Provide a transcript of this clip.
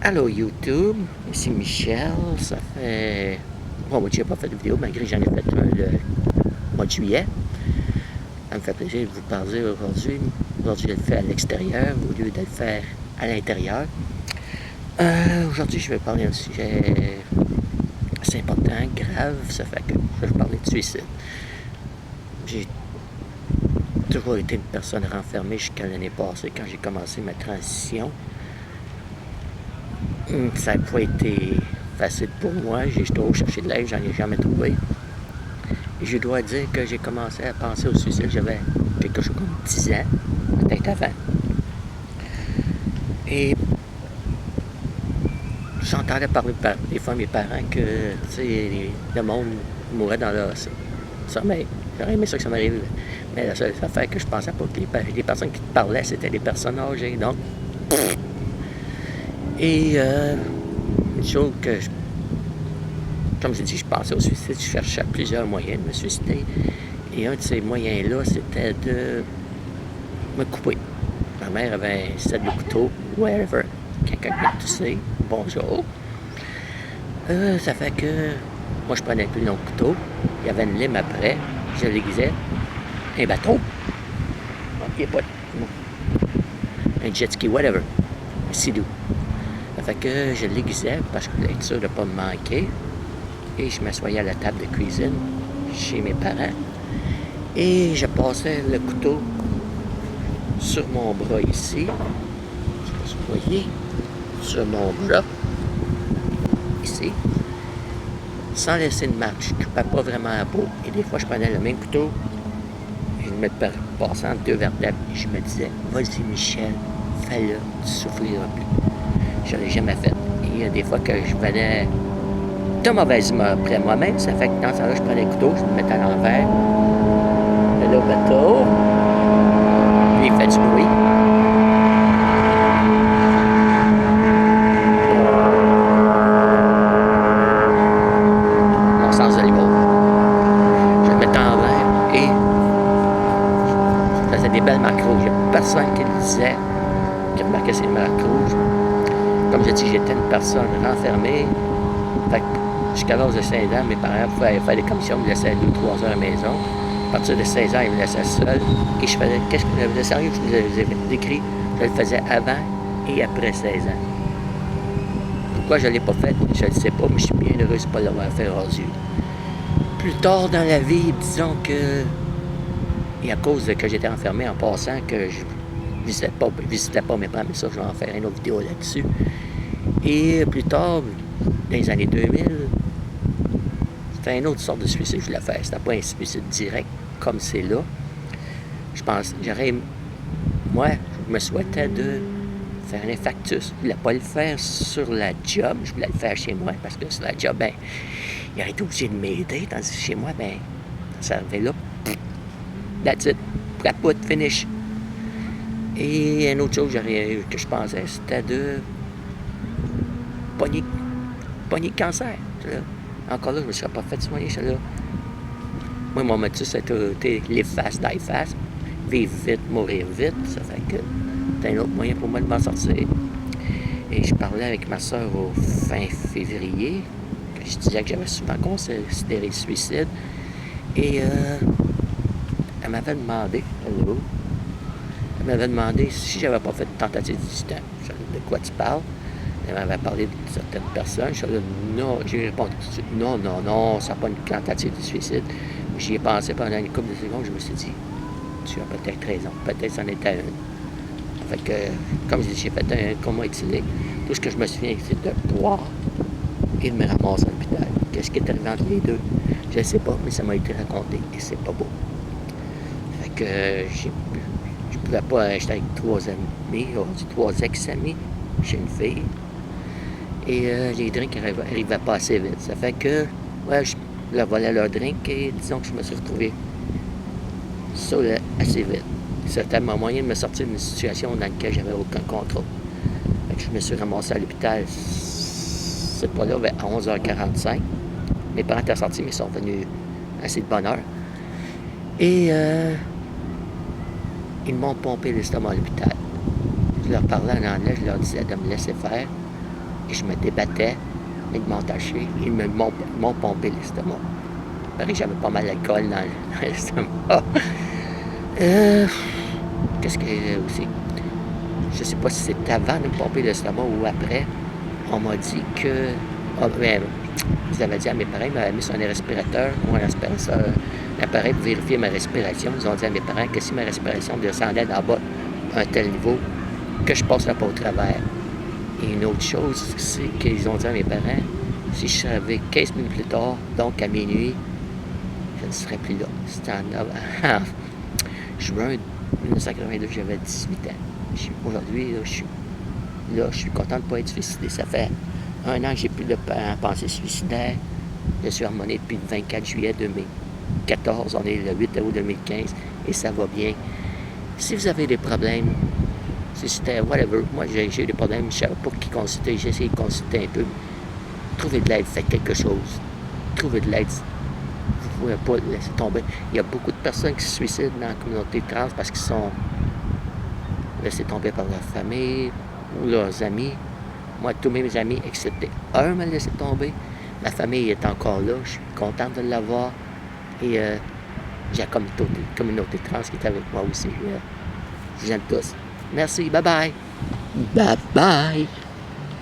Allô YouTube, ici Michel, ça fait... Bon, moi j'ai pas fait de vidéo malgré que j'en ai fait un le mois de juillet. Ça me fait plaisir de vous parler aujourd'hui. Aujourd'hui je le fais à l'extérieur au lieu de le faire à l'intérieur. Aujourd'hui je vais parler d'un sujet assez important, grave, ça fait que je vais parler de suicide. J'ai toujours été une personne renfermée jusqu'à l'année passée quand j'ai commencé ma transition. Ça n'a pas été facile pour moi. J'ai toujours cherché de l'aide, j'en ai jamais trouvé. Et je dois dire que j'ai commencé à penser au suicide, j'avais quelque chose comme 10 ans, peut-être avant. Et j'entendais parler des fois mes parents que le monde mourait dans leur sommeil. J'aurais aimé ça que ça m'arrive. Mais la seule affaire que je pensais pas que les personnes qui te parlaient, c'était des personnes âgées. Donc, et une chose que, comme j'ai dit, je pensais au suicide, je cherchais plusieurs moyens de me suicider. Et un de ces moyens-là, c'était de me couper. Ma mère avait un set de couteau, whatever. Quelqu'un qui me toussait, bonjour. Ça fait que moi, je prenais plus le long couteau. Il y avait une lime après. Je l'aiguisais. Un bateau. Il n'y a pas un jet ski, whatever. Un sidou. Ça fait que je l'aiguisais parce que je voulais être sûr de ne pas me manquer. Et je m'assoyais à la table de cuisine chez mes parents. Et je passais le couteau sur mon bras ici. Je sais pas si vous voyez. Sur mon bras. Ici. Sans laisser de marque. Je ne coupais pas vraiment la peau. Et des fois, je prenais le même couteau. Et je me passais entre deux vertèbres. Et je me disais, vas-y Michel, fais-le, tu souffriras plus. Je ne l'ai jamais fait. Et il y a des fois que je venais de mauvaise humeur après moi-même. Ça fait que dans ce temps-là, je prenais le couteau, je me mettais à l'envers. Le bateau. Puis il fait du bruit. Mon sens de l'humour. Je le mettais en l'envers et je faisais des belles marques rouges. Il n'y a personne qui le disait, qui remarquait ces marques rouges. Comme je dis, j'étais une personne renfermée. Fait que jusqu'à l'âge de 16 ans, mes parents pouvaient faire des commissions, me laissaient 2-3 heures à la maison. À partir de 16 ans, ils me laissaient seul. Et je faisais, qu'est-ce que le sérieux que je vous ai décrit, je le faisais avant et après 16 ans. Pourquoi je ne l'ai pas fait, je ne le sais pas, mais je suis bien heureux de ne pas l'avoir fait rendu. Plus tard dans la vie, disons que, et à cause de que j'étais enfermé en passant, que je ne visitais pas mes parents, mais ça, je vais en faire une autre vidéo là-dessus. Et plus tard, dans les années 2000, c'était une autre sorte de suicide que je voulais faire. C'était pas un suicide direct comme c'est là. Je pense, moi, je me souhaitais de faire un infarctus. Je voulais pas le faire sur la job, je voulais le faire chez moi, parce que sur la job, ben, il aurait été obligé de m'aider, tandis que chez moi, ben, ça arrivait là, that's it, capote, finish. Et une autre chose que je pensais, c'était de pogner le cancer. Encore là, je ne me serais pas fait soigner, celle-là. Moi, mon motus, c'était live fast, die fast. Vivre vite, mourir vite. Ça fait que c'est un autre moyen pour moi de m'en sortir. Et je parlais avec ma soeur au fin février, que je disais que j'avais souvent considéré le suicide. Et elle m'avait demandé, elle m'avait demandé si j'avais pas fait de tentative de suicide. De quoi tu parles? Elle m'avait parlé de certaines personnes. J'ai répondu tout de suite, non, ça n'a pas une tentative de suicide. J'y ai pensé pendant une couple de secondes, je me suis dit, tu as peut-être raison, peut-être c'en était une. Fait que, comme je dis, j'ai fait un coma éthylique. Tout ce que je me souviens, c'est de boire et de me ramasser à l'hôpital. Qu'est-ce qui est arrivé entre les deux? Je ne sais pas, mais ça m'a été raconté et c'est pas beau. Fait que, je pouvais pas, j'étais avec 3 amis, on dit 3 ex-amis chez une fille. Et les drinks n'arrivaient pas assez vite. Ça fait que, ouais, je leur volais leur drink et disons que je me suis retrouvé seul assez vite. C'était mon moyen de me sortir d'une situation dans laquelle j'avais aucun contrôle. Fait que je me suis ramassé à l'hôpital, c'est pas là, vers 11h45. Mes parents étaient sortis, mais ils sont venus assez de bonne heure. Et ils m'ont pompé l'estomac à l'hôpital. Je leur parlais en anglais, je leur disais de me laisser faire. et je me débattais. Ils m'ont attaché, m'ont pompé l'estomac. Pareil, j'avais pas mal d'alcool dans l'estomac. Qu'est-ce que aussi? Je sais pas si c'est avant de me pomper l'estomac ou après. On m'a dit que... ils avaient dit à mes parents, ils m'avaient mis sur un respirateur ou un appareil pour vérifier ma respiration. Ils ont dit à mes parents que si ma respiration descendait d'en bas à un tel niveau, que je passerais pas au travers. Et une autre chose, c'est qu'ils ont dit à mes parents, si je serais 15 minutes plus tard, donc à minuit, je ne serais plus là. C'était en juin 1982, j'avais 18 ans. Aujourd'hui, je suis content de ne pas être suicidé. Ça fait 1 an que j'ai plus de pensée suicidaire. Je suis harmoné depuis le 24 juillet 2014. On est le 8 août 2015 et ça va bien. Si vous avez des problèmes, si c'était whatever, moi j'ai eu des problèmes, je ne savais pas qui consulter, j'ai essayé de consulter un peu. Trouvez de l'aide, faites quelque chose. Trouvez de l'aide. Vous ne pouvez pas laisser tomber. Il y a beaucoup de personnes qui se suicident dans la communauté trans parce qu'ils sont laissés tomber par leur famille ou leurs amis. Moi, tous mes amis, excepté un, m'a laissé tomber. Ma famille est encore là, je suis content de l'avoir. Et j'ai la communauté trans qui est avec moi aussi. Je vous aime tous. Merci, bye bye. Bye bye.